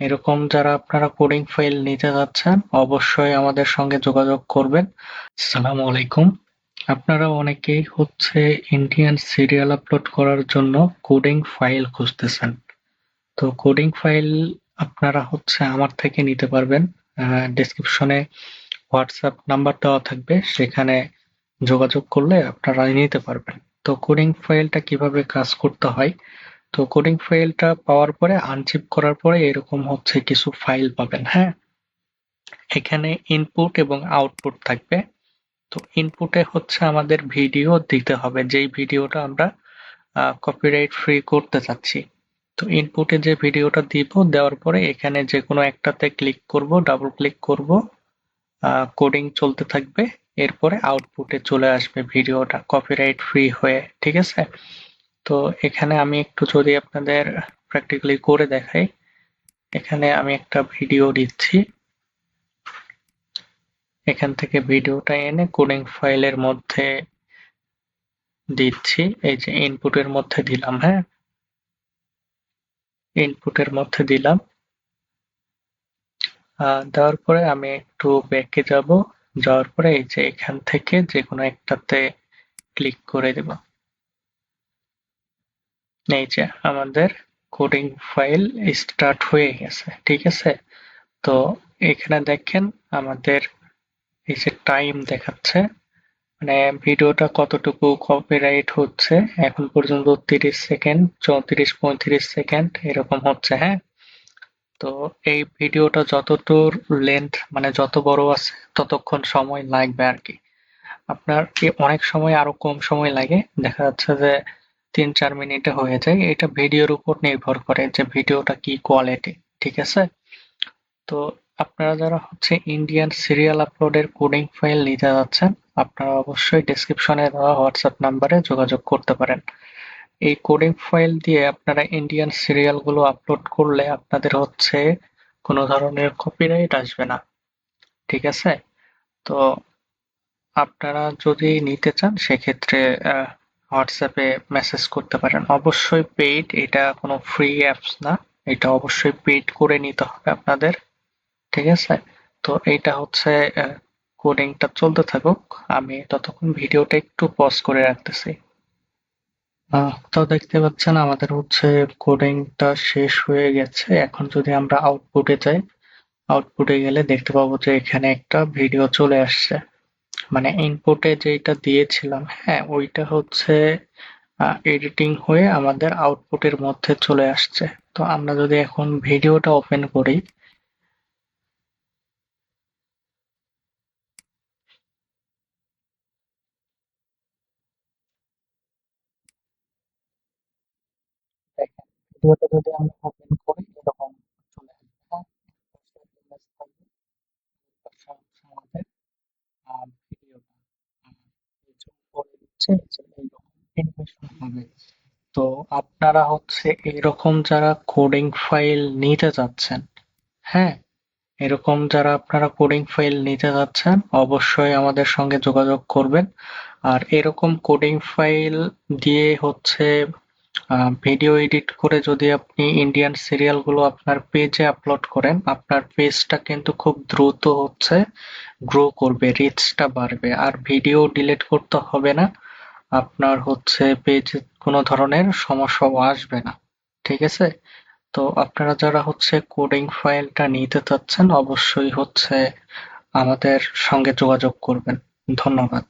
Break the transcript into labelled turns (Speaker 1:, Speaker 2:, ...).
Speaker 1: এরকম যারা আপনারা কোডিং ফাইল নিতে যাচ্ছেন অবশ্যই আমাদের সঙ্গে যোগাযোগ করবেন। আসসালামু আলাইকুম। আপনারা অনেকেই ইন্ডিয়ান সিরিয়াল আপলোড করার জন্য কোডিং ফাইল খুঁজতেছেন। তো কোডিং ফাইল আপনারা আমার থেকে নিতে পারবেন। ডেসক্রিপশনে হোয়াটসঅ্যাপ নাম্বার দেওয়া থাকবে, সেখানে যোগাযোগ করলে আপনারা নিতে পারবেন। তো কোডিং ফাইলটা কিভাবে কাজ করতে হয়, তো কোডিং ফাইলটা পাওয়ার পরে আনজিপ করার পরে এরকম কিছু ফাইল পাবেন। হ্যাঁ, এখানে ইনপুট এবং আউটপুট থাকবে। তো ইনপুটে আমাদের ভিডিও দিতে হবে, যেই ভিডিওটা আমরা কপিরাইট ফ্রি করতে চাচ্ছি। তো ইনপুটে যে ভিডিওটা দিব, দেওয়ার পরে এখানে যে কোনো একটাতে ক্লিক করব, ডাবল ক্লিক করব, কোডিং চলতে থাকবে। এরপরে আউটপুটে চলে আসবে ভিডিওটা কপিরাইট ফ্রি হয়ে। ঠিক আছে? তো এখানে আমি একটু যদি আপনাদের প্র্যাকটিক্যালি করে দেখাই, এখানে আমি একটা ভিডিও দিচ্ছি। এখান থেকে ভিডিওটা এনে কোডিং ফাইলের মধ্যে দিচ্ছি। এই যে ইনপুটের মধ্যে দিলাম। হ্যাঁ, ইনপুটের মধ্যে দিলাম। দেওয়ার পরে আমি একটু ব্যাকে যাব। যাওয়ার পরে এই যে এখান থেকে যে কোনো একটাতে ক্লিক করে দেব। এই যে আমাদের কোডিং ফাইল স্টার্ট হয়ে গেছে। ঠিক আছে? তো এখানে দেখেন আমাদের এই যে টাইম দেখাচ্ছে, মানে ভিডিওটা কতটুকু কপিরাইট হচ্ছে। এখন পর্যন্ত 30 সেকেন্ড, 34, 35 সেকেন্ড এরকম হচ্ছে। হ্যাঁ, তো এই ভিডিওটা যতদূর লেন্থ, মানে যত বড় আছে ততক্ষণ সময় লাগবে আর কি। আপনার অনেক সময় আরো কম সময় লাগে, দেখা যাচ্ছে যে 3-4 মিনিটে হয়ে যায়। এটা ভিডিওর উপর নির্ভর করে যে ভিডিওটা কি কোয়ালিটি। ঠিক আছে? তো আপনারা যারা ইন্ডিয়ান সিরিয়াল আপলোডের কোডিং ফাইল নিতে যাচ্ছেন, আপনারা অবশ্যই ডেসক্রিপশনে দেওয়া হোয়াটসঅ্যাপ নাম্বারে যোগাযোগ করতে পারেন। এই কোডিং ফাইল দিয়ে আপনারা ইন্ডিয়ান সিরিয়াল গুলো আপলোড করলে আপনাদের কোনো ধরনের কপিরাইট আসবে না। ঠিক আছে? তো আপনারা যদি নিতে চান সেক্ষেত্রে হোয়াটসঅ্যাপে মেসেজ করতে পারেন। অবশ্যই পেইড, এটা কোনো ফ্রি অ্যাপস না। এটা অবশ্যই পেইড করে নিতে হবে আপনাদের। ঠিক আছে? তো এইটা কোডিংটা চলতে থাকুক, আমি ততক্ষণ ভিডিওটা একটু পজ করে রাখতেছি। তো দেখতে পাচ্ছেন আমাদের কোডিংটা শেষ হয়ে গেছে। এখন যদি আমরা আউটপুটে যাই, আউটপুটে গেলে দেখতে পাবো যে এখানে একটা ভিডিও চলে আসছে। মানে ইনপুটে যেটা দিয়েছিলাম, হ্যাঁ, ওইটা এডিটিং হয়ে আমাদের আউটপুটের মধ্যে চলে আসছে। তো আমরা যদি এখন ভিডিওটা ওপেন করি, দেখেন ভিডিওটা যদি আমরা ওপেন করি এরকম চলে আসবে। হ্যাঁ, পাশে একটা image থাকবে, পাশে আমাদের ভিডিওটা এই যে উপরে দিচ্ছে, এই যে এইরকম অ্যানিমেশন হবে। তো আপনারা এইরকম যারা কোডিং ফাইল নিতে চাচ্ছেন, হ্যাঁ, এরকম যারা আপনারা কোডিং ফাইল নিতে যাচ্ছেন অবশ্যই আমাদের সঙ্গে যোগাযোগ করবেন। আর এরকম কোডিং ফাইল দিয়ে ভিডিও এডিট করে যদি আপনি ইন্ডিয়ান সিরিয়াল গুলো আপনার পেজে আপলোড করেন, আপনার পেজটা কিন্তু খুব দ্রুত গ্রো করবে, রিচটা বাড়বে, আর ভিডিও ডিলিট করতে হবে না। আপনার পেজে কোনো ধরনের সমস্যাও আসবে না। ঠিক আছে? তো আপনারা যারা কোডিং ফাইলটা নিতে চাচ্ছেন অবশ্যই আমাদের সঙ্গে যোগাযোগ করবেন। ধন্যবাদ।